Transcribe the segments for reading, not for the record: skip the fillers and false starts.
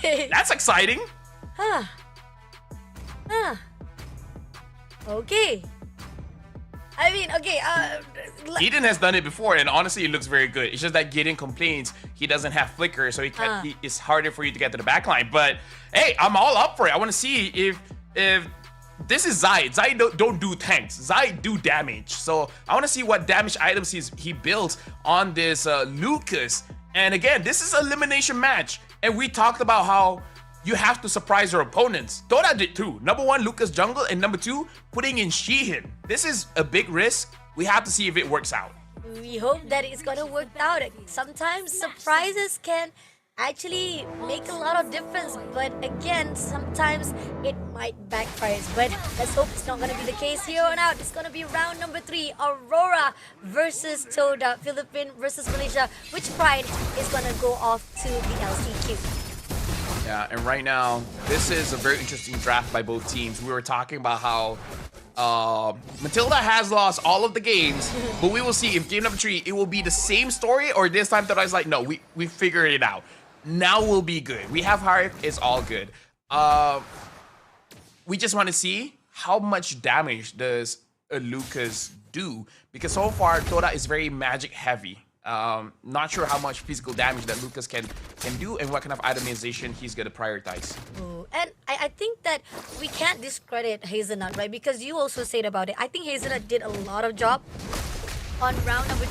That's exciting. Huh. Huh. Okay. I mean, okay, Eden has done it before, and honestly, it looks very good. It's just that Gideon complains he doesn't have flicker, so it's harder for you to get to the back line. But hey, I'm all up for it. I want to see if this is Zayed. Zayed don't do tanks. Zayed do damage. So I want to see what damage items he builds on this Lucas. And again, this is an elimination match, and we talked about how you have to surprise your opponents. Todak did too. Number one, Lucas jungle, and number two, putting in Sheehan. This is a big risk. We have to see if it works out. we hope that it's gonna work out. Sometimes surprises can actually make a lot of difference, but again, sometimes it might backfire. But let's hope it's not gonna be the case here on out. It's gonna be round number 3, Aurora versus Todak, Philippines versus Malaysia. Which pride is gonna go off to the LCQ? Yeah, and right now, this is a very interesting draft by both teams. We were talking about how Matilda has lost all of the games, but we will see if game number 3, it will be the same story, or this time Todak's like, no, we figured it out. Now we'll be good. We have heart, it's all good. We just want to see how much damage does Lucas do, because so far Todak is very magic heavy. Not sure how much physical damage that Lucas can do and what kind of itemization he's gonna prioritize. Ooh, and I think that we can't discredit Hazelnut, right? Because you also said about it. I think Hazelnut did a lot of job on round number 2.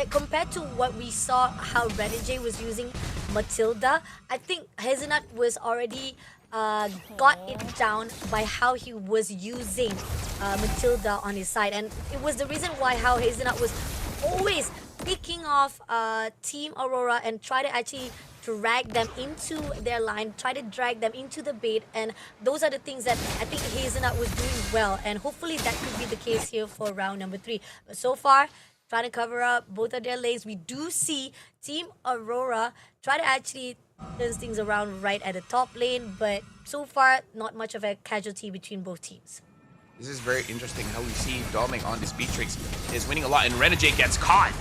Compared to what we saw, how Renegade was using Matilda, I think Hazelnut was already got it down by how he was using Matilda on his side. And it was the reason why how Hazelnut was always picking off Team Aurora and try to actually drag them into their line, try to drag them into the bait, and those are the things that I think Hazelnut was doing well, and hopefully that could be the case here for round number 3. But so far, trying to cover up both of their lanes, we do see Team Aurora try to actually turn things around right at the top lane, but so far, not much of a casualty between both teams. This is very interesting how we see Doming on this Beatrix is winning a lot, and Renegade gets caught.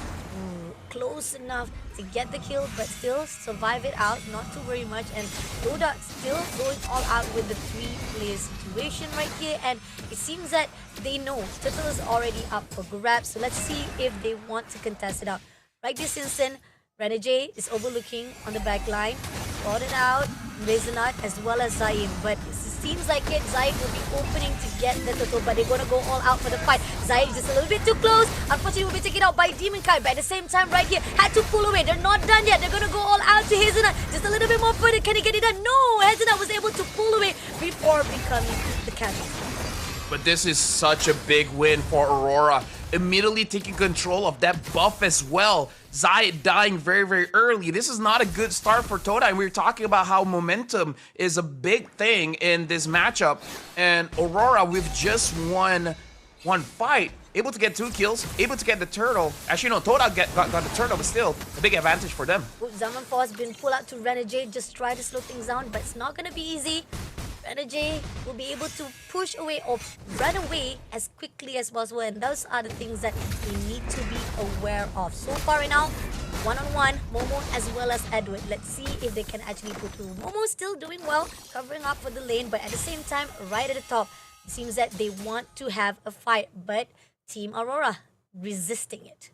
Close enough to get the kill, but still survive it out, not too very much. And Todak still going all out with the 3-player situation right here, and it seems that they know Turtle is already up for grabs, so let's see if they want to contest it out. Right this instant, Renegade is overlooking on the back line, spotted out Hazelnut as well as Zaim, but it seems like Zaid will be opening to get the Turtle, but they're gonna go all out for the fight. Zaid just a little bit too close. Unfortunately, will be taken out by Demon Kai, but at the same time, right here, had to pull away. They're not done yet. They're gonna go all out to Hazelnut. Just a little bit more further. Can he get it done? No! Hazelnut was able to pull away before becoming the casualty. But this is such a big win for Aurora. Immediately taking control of that buff as well. Zayed dying very, very early. This is not a good start for Todak. And we were talking about how momentum is a big thing in this matchup. And Aurora, we've just won one fight. Able to get 2 kills, able to get the turtle. Actually, no, Todak got the turtle, but still a big advantage for them. Zaman Force been pulled out to Renegade, just try to slow things down, but it's not going to be easy. Renegade will be able to push away or run away as quickly as possible, and those are the things that we need to be aware of. So far right now, one-on-one, Momo as well as Edward. Let's see if they can actually put through. Momo still doing well, covering up for the lane, but at the same time, right at the top, it seems that they want to have a fight, but Team Aurora resisting it.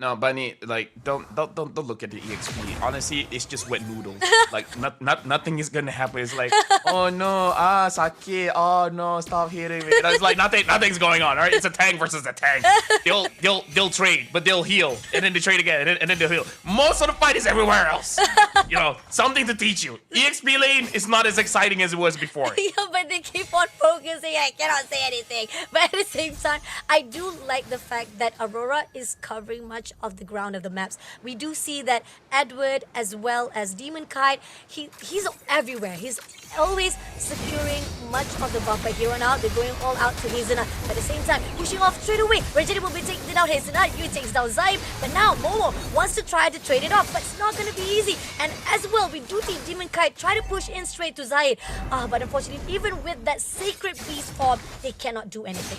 No, Bunny, like don't look at the EXP. Honestly, it's just wet noodles. Like nothing is gonna happen. It's like, oh no, sakit. Oh no, stop hitting me. It's like nothing's going on. All right, it's a tank versus a tank. They'll trade, but they'll heal, and then they trade again, and then they'll heal. Most of the fight is everywhere else. You know, something to teach you. EXP lane is not as exciting as it was before. Yeah, but they keep on focusing. I cannot say anything. But at the same time, I do like the fact that Aurora is covering much of the ground of the maps. We do see that Edward as well as Demon Kite, he's everywhere. He's always securing much of the buff. But here on out, they're going all out to Hazelnut. At the same time, pushing off straight away. Reggie will be taking down Hazelnut. You takes down Zaim. But now Momo wants to try to trade it off, but it's not going to be easy. And as well, we do see Demon Kite try to push in straight to Zaid. But unfortunately, even with that Sacred Beast form, they cannot do anything.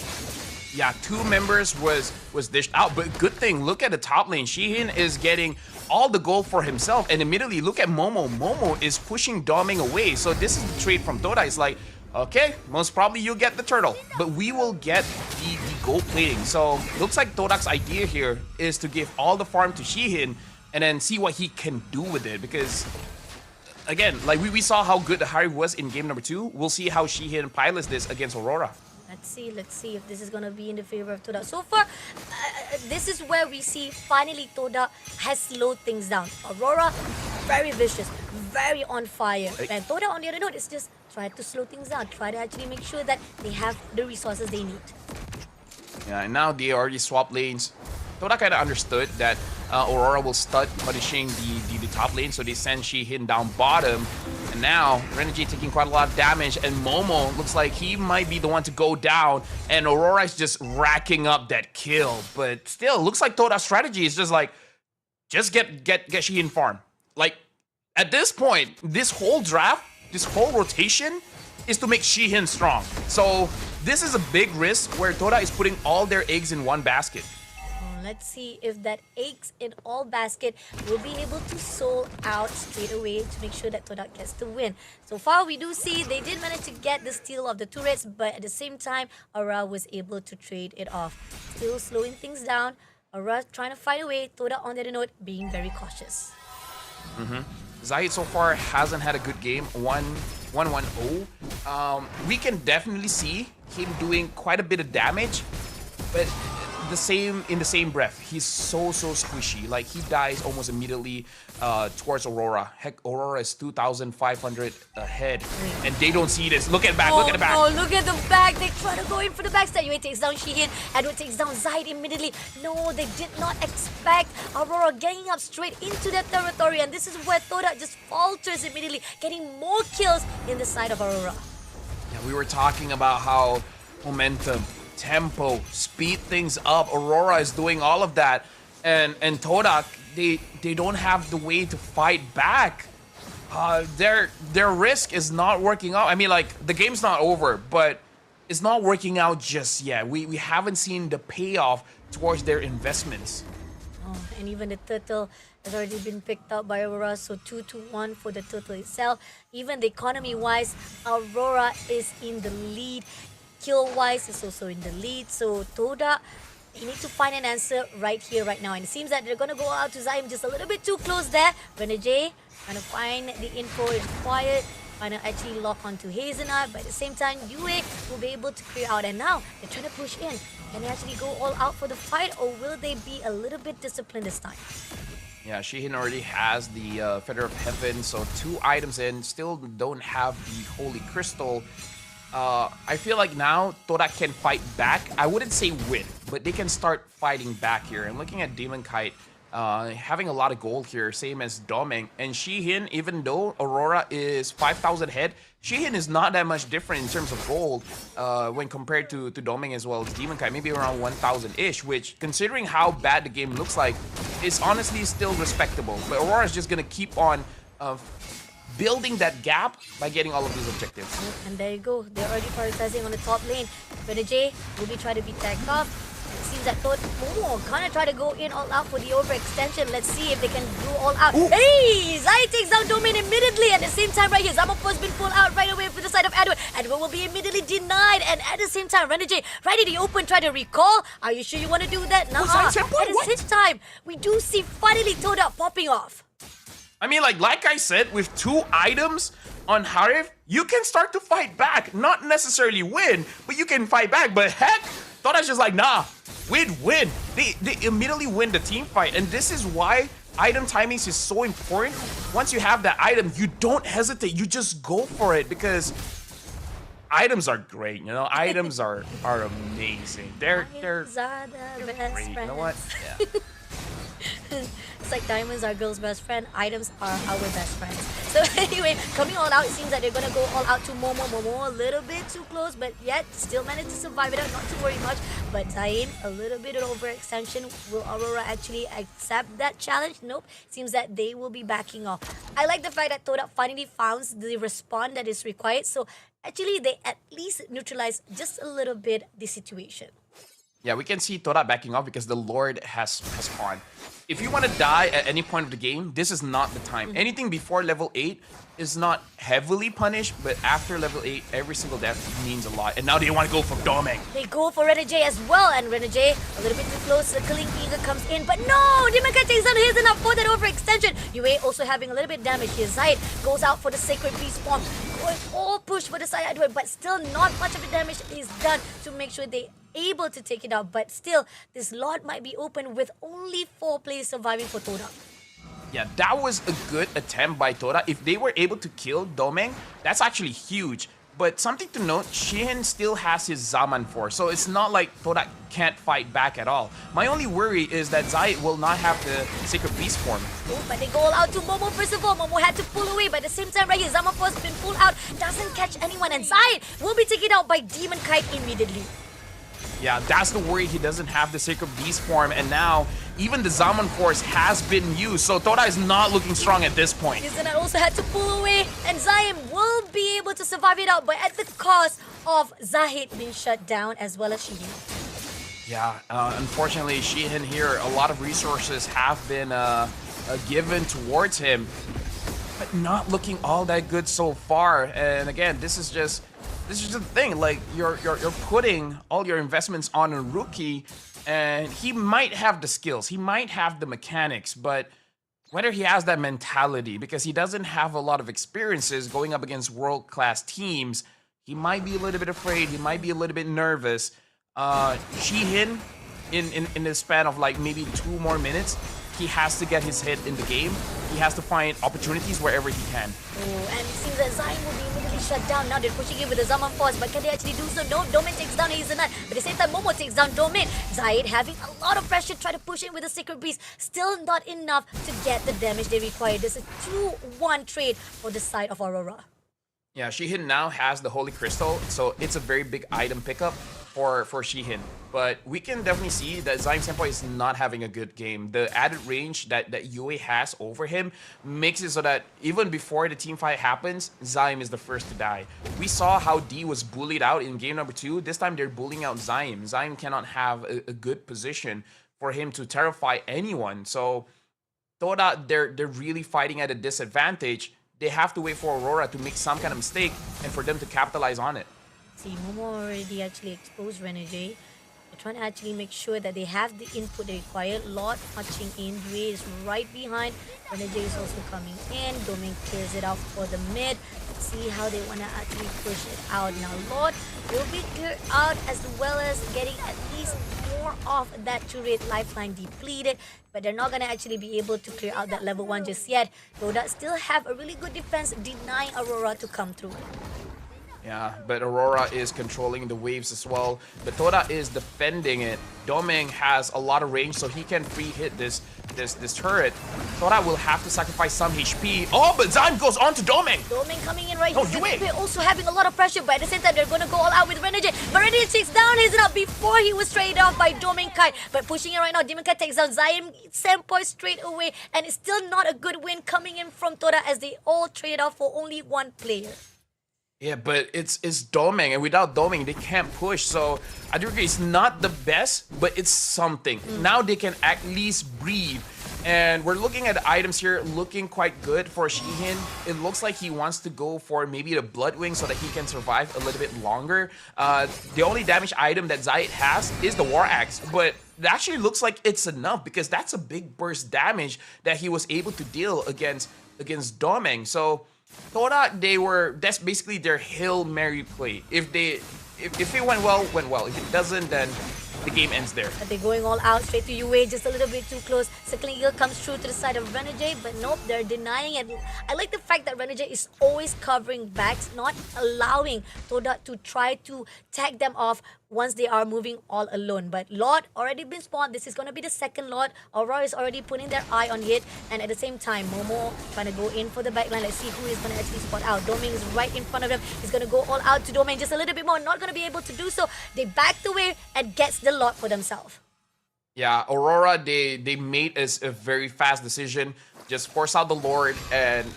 Yeah, 2 members was dished out, but good thing, look at the top lane. Sheehan is getting all the gold for himself. And immediately, look at Momo. Momo is pushing Doming away. So this is the trade from Todak. It's like, okay, most probably you'll get the turtle, but we will get the gold plating. So looks like Todak's idea here is to give all the farm to Shihin and then see what he can do with it. Because again, like we saw how good the Harry was in game number 2. We'll see how Shihin pilots this against Aurora. Let's see if this is going to be in the favor of Todak. So far, this is where we see finally Todak has slowed things down. Aurora, very vicious, very on fire. And Todak, on the other note, is just try to slow things down. Try to actually make sure that they have the resources they need. Yeah, and now they already swapped lanes. Todak kind of understood that Aurora will start punishing the top lane, so they send Shihin down bottom. And now, Renegade taking quite a lot of damage, and Momo looks like he might be the one to go down, and Aurora is just racking up that kill. But still, looks like Todak's strategy is just like, just get Shihin farm. Like, at this point, this whole draft, this whole rotation is to make Shihin strong. So, this is a big risk where Todak is putting all their eggs in one basket. Let's see if that eggs in all basket will be able to sold out straight away to make sure that Todak gets the win. So far, we do see they did manage to get the steal of the turrets, but at the same time, Aurora was able to trade it off. Still slowing things down. Aurora trying to find a way. Todak, on the other note, being very cautious. Zayed so far hasn't had a good game. 1-1-0. We can definitely see him doing quite a bit of damage, but in the same breath, he's so squishy. Like, he dies almost immediately towards Aurora. Heck, Aurora is 2,500 ahead, and they don't see this. Look at the back, look at the back. Oh, look at the back. They try to go in for the backstab. Yue takes down Shihin. Edward takes down Zayed immediately. No, they did not expect Aurora getting up straight into their territory, and this is where Todak just falters immediately, getting more kills in the side of Aurora. Yeah, we were talking about how momentum, tempo, speed things up. Aurora is doing all of that, and Todak, they don't have the way to fight back. Their risk is not working out. I mean, like, the game's not over, but it's not working out just yet. We haven't seen the payoff towards their investments. Oh, and even the turtle has already been picked up by Aurora, so 2-1 for the turtle itself. Even the economy-wise, Aurora is in the lead. Kill-wise is also in the lead. So Todak, you need to find an answer right here, right now. And it seems that they're going to go out to Zaim just a little bit too close there. Renegade trying to find the info is quiet. Trying to actually lock onto Hazelnut. But at the same time, Yue will be able to clear out. And now they're trying to push in. Can they actually go all out for the fight, or will they be a little bit disciplined this time? Yeah, Shihin already has the Feather of Heaven, so 2 items in. Still don't have the Holy Crystal. I feel like now Todak can fight back. I wouldn't say win, but they can start fighting back here. And looking at Demon Kite, having a lot of gold here, same as Doming. And Shihin, even though Aurora is 5,000 head, Shihin is not that much different in terms of gold when compared to Doming as well as Demon Kite. Maybe around 1,000-ish, which, considering how bad the game looks like, is honestly still respectable. But Aurora is just going to keep on building that gap by getting all of these objectives. And there you go. They're already prioritizing on the top lane. Renegade will be trying to be tagged up. It seems that Momo gonna try to go in all out for the overextension. Let's see if they can go all out. Ooh. Hey! Zayed takes down Domain immediately. At the same time, right here, Zamopo's been pulled out right away from the side of Edward. Edward will be immediately denied. And at the same time, Renegade right in the open, try to recall. Are you sure you want to do that? Nah. At the same time, we do see finally Todak popping off. I mean, like I said, with 2 items on Harif, you can start to fight back. Not necessarily win, but you can fight back. But heck, Todak's just like, nah, win. They immediately win the team fight. And this is why item timings is so important. Once you have that item, you don't hesitate. You just go for it, because items are great, you know? Items are amazing. They're Items are the best great. friends. You know what? Yeah. It's like diamonds are girls' best friend, items are our best friends. So anyway, coming all out, it seems that they're gonna go all out to Momo. Momo a little bit too close, but yet still managed to survive it out, not to worry much. But Zayn, a little bit of overextension. Will Aurora actually accept that challenge? Nope. Seems that they will be backing off. I like the fact that Todak finally found the respawn that is required. So actually, they at least neutralize just a little bit the situation. Yeah, we can see Todak backing off because the Lord has spawned. If you want to die at any point of the game, this is not the time. Anything before level 8 is not heavily punished, but after level 8, every single death means a lot. And now they want to go for Doming. They go for Renegade as well, and Renegade a little bit too close. Circling Eagle comes in, but no! Dimenka takes down his enough for that overextension. Yue also having a little bit damage here. Zaid goes out for the Sacred Beast Bomb. Going all push for the side Edward, but still not much of the damage is done to make sure they able to take it out. But still, this lot might be open with only 4 players surviving for Todak. Yeah, that was a good attempt by Todak. If they were able to kill Domeng, that's actually huge. But something to note, Shihin still has his Zaman Force, so it's not like Todak can't fight back at all. My only worry is that Zaid will not have the Sacred Beast form. Oh, but they go all out to Momo first of all. Momo had to pull away, but at the same time right here, Zaman Force been pulled out, doesn't catch anyone, and Zaid will be taken out by Demon Kite immediately. Yeah, that's the worry. He doesn't have the Sacred Beast form, and now even the Zaman Force has been used, so Todak is not looking strong at this point. Izanat also had to pull away, and Zaim will be able to survive it out, but at the cost of Zahid being shut down as well as Shihin. Yeah, unfortunately, Shihin here, a lot of resources have been given towards him, but not looking all that good so far. And again, this is just the thing. Like you're putting all your investments on a rookie, and he might have the skills, he might have the mechanics, but whether he has that mentality, because he doesn't have a lot of experiences going up against world-class teams, he might be a little bit afraid, he might be a little bit nervous. Shihin, in the span of like maybe 2 more minutes, he has to get his hit in the game. He has to find opportunities wherever he can. Oh, and it seems that Zayn will be immediately shut down. Now they're pushing in with the Zaman Force, but can they actually do so? No, Domain takes down Hazelnut, but at the same time, Momo takes down Domain. Zayd having a lot of pressure, try to push in with the Sacred Beast. Still not enough to get the damage they require. There's a 2-1 trade for the side of Aurora. Yeah, Shihin now has the Holy Crystal, so it's a very big item pickup for Shihin. But we can definitely see that Zaim Senpai is not having a good game. The added range that Yue has over him makes it so that even before the team fight happens, Zaim is the first to die. We saw how D was bullied out in game number 2. This time they're bullying out Zaim. Zaim cannot have a good position for him to terrify anyone. So Toda, they're really fighting at a disadvantage. They have to wait for Aurora to make some kind of mistake and for them to capitalize on it. See, Momo already actually exposed Renegade. They're trying to actually make sure that they have the input they require. Lot punching in. Dre is right behind. Renegade is also coming in. Domain clears it out for the mid. Let's see how they want to actually push it out. Now, Lord will be cleared out as well as getting at least more of that turret lifeline depleted. But they're not going to actually be able to clear out that level 1 just yet. Todak still have a really good defense, denying Aurora to come through. Yeah, but Aurora is controlling the waves as well. But Todak is defending it. Domeng has a lot of range, so he can free hit this turret. Todak will have to sacrifice some HP. Oh, but Zaim goes on to Domeng. Domeng coming in right here. They're also having a lot of pressure, but at the same time, they're going to go all out with Renegade. But Renegade takes down Hazelnut before he was traded off by Domeng Kai. But pushing in right now, Demon Kai takes down Zaim Senpai straight away. And it's still not a good win coming in from Todak as they all trade off for only 1 player. Yeah, but it's Domeng, and without Domeng, they can't push. So I do agree, it's not the best, but it's something. Now they can at least breathe. And we're looking at the items here, looking quite good for Shihin. It looks like he wants to go for maybe the Bloodwing so that he can survive a little bit longer. The only damage item that Zaid has is the War Axe, but it actually looks like it's enough because that's a big burst damage that he was able to deal against Domeng. So Todak, that's basically their Hail Mary play. If it went well, went well. If it doesn't, then the game ends there. But they're going all out straight to Yue, just a little bit too close. Circling Eagle comes through to the side of Renegade, but nope, they're denying it. I like the fact that Renegade is always covering backs, not allowing Todak to try to tag them off once they are moving all alone. But Lord already been spawned. This is going to be the second Lord. Aurora is already putting their eye on it. And at the same time, Momo trying to go in for the backline. Let's see who is going to actually spot out. Doming is right in front of them. He's going to go all out to Domain just a little bit more. Not going to be able to do so. They backed away and gets the Lord for themselves. Yeah, Aurora, they made a very fast decision. Just force out the Lord, and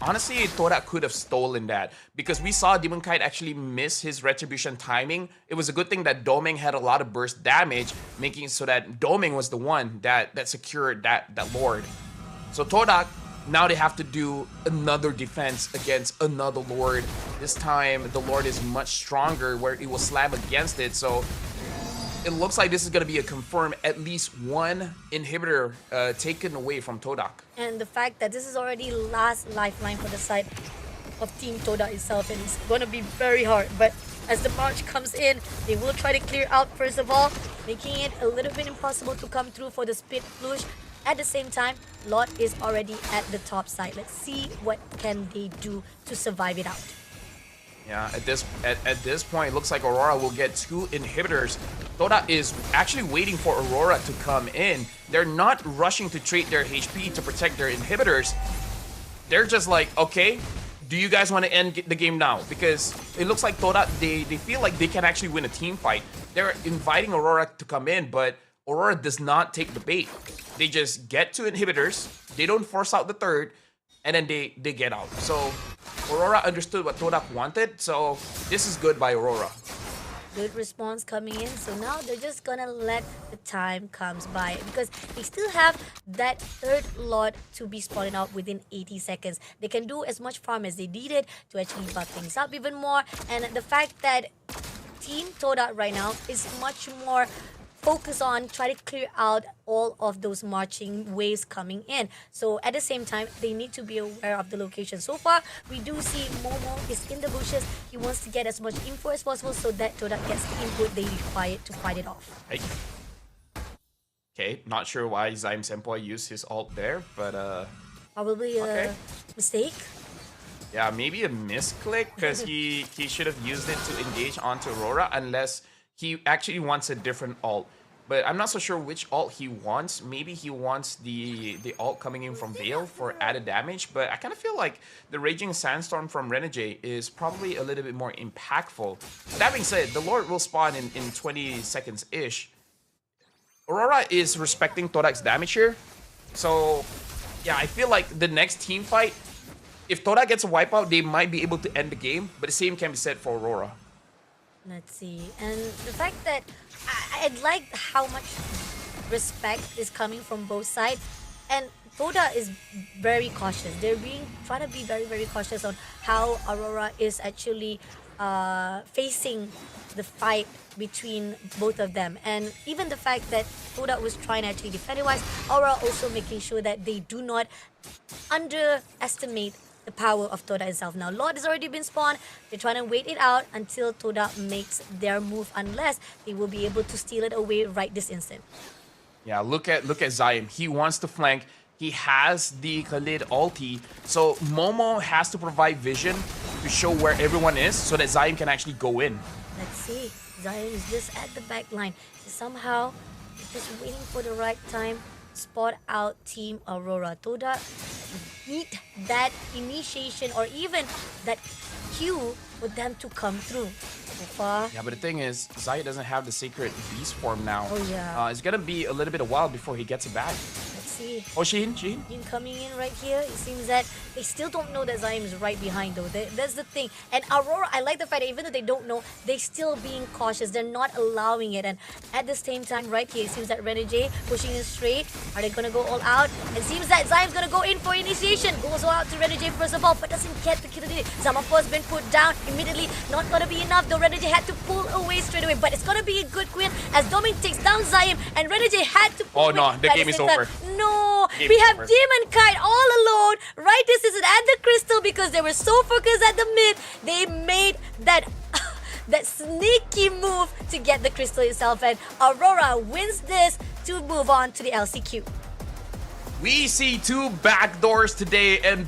honestly, Todak could have stolen that because we saw Demon Kite actually miss his retribution timing. It was a good thing that Doming had a lot of burst damage, making it so that Doming was the one that secured that Lord. So Todak, now they have to do another defense against another Lord. This time, the Lord is much stronger, where it will slam against it. So it looks like this is going to be a confirmed at least one inhibitor taken away from Todak. And the fact that this is already last lifeline for the side of Team Toda itself, and it's going to be very hard. But as the March comes in, they will try to clear out first of all, making it a little bit impossible to come through for the split flush. At the same time, Lot is already at the top side. Let's see what can they do to survive it out. Yeah, at this point, it looks like Aurora will get 2 inhibitors. Toda is actually waiting for Aurora to come in. They're not rushing to trade their HP to protect their inhibitors. They're just like, okay, do you guys want to end the game now? Because it looks like Toda, they feel like they can actually win a team fight. They're inviting Aurora to come in, but Aurora does not take the bait. They just get 2 inhibitors. They don't force out the third, and then they get out. So Aurora understood what Todak wanted, so this is good by Aurora. Good response coming in. So now they're just gonna let the time comes by because they still have that third lot to be spawning out within 80 seconds. They can do as much farm as they needed to actually buff things up even more. And the fact that Team Toda right now is much more focus on try to clear out all of those marching waves coming in. So at the same time, they need to be aware of the location. So far, we do see Momo is in the bushes. He wants to get as much info as possible so that Todak gets the input they require to fight it off. Hey. Okay, not sure why Zaim Senpai used his ult there, but Probably a mistake. Yeah, maybe a misclick because he should have used it to engage onto Aurora unless he actually wants a different ult. But I'm not so sure which ult he wants. Maybe he wants the ult coming in from Veil for added damage. But I kind of feel like the Raging Sandstorm from Renegade is probably a little bit more impactful. That being said, the Lord will spawn in 20 seconds-ish. Aurora is respecting Todak's damage here. So, yeah, I feel like the next team fight, if Todak gets a wipeout, they might be able to end the game. But the same can be said for Aurora. Let's see. And the fact that I like how much respect is coming from both sides. And Toda is very cautious. They're trying to be very, very cautious on how Aurora is actually facing the fight between both of them. And even the fact that Toda was trying to actually defend it wise, Aurora also making sure that they do not underestimate the power of Toda itself. Now, Lord has already been spawned. They're trying to wait it out until Toda makes their move, unless they will be able to steal it away right this instant. Yeah, look at Zaim. He wants to flank. He has the Khalid ulti. So Momo has to provide vision to show where everyone is so that Zaim can actually go in. Let's see. Zaim is just at the back line. Somehow, just waiting for the right time. Spot out Team Aurora. Toda need that initiation or even that cue for them to come through. So far. Yeah, but the thing is, Zaya doesn't have the sacred beast form now. Oh yeah. It's gonna be a little bit of while before he gets it back. Let's see. Oh, Sheen. Coming in right here. It seems that they still don't know that Zaim is right behind though. That's the thing. And Aurora, I like the fact that even though they don't know, they still being cautious. They're not allowing it. And at the same time, right here, it seems that Renegade pushing in straight. Are they gonna go all out? It seems that Zaim's gonna go in for initiation. Goes all out to Renegade first of all, but doesn't get the kill. Zamapo has been put down immediately. Not gonna be enough though. Renegade had to pull away straight away, but it's gonna be a good win as Domin takes down Zaim, and Renegade had to pull away. Oh no, the game is over. No, we have Demon Kite all alone. Right, this is at the crystal because they were so focused at the mid. They made that that sneaky move to get the crystal itself, and Aurora wins this to move on to the LCQ. We see 2 backdoors today, and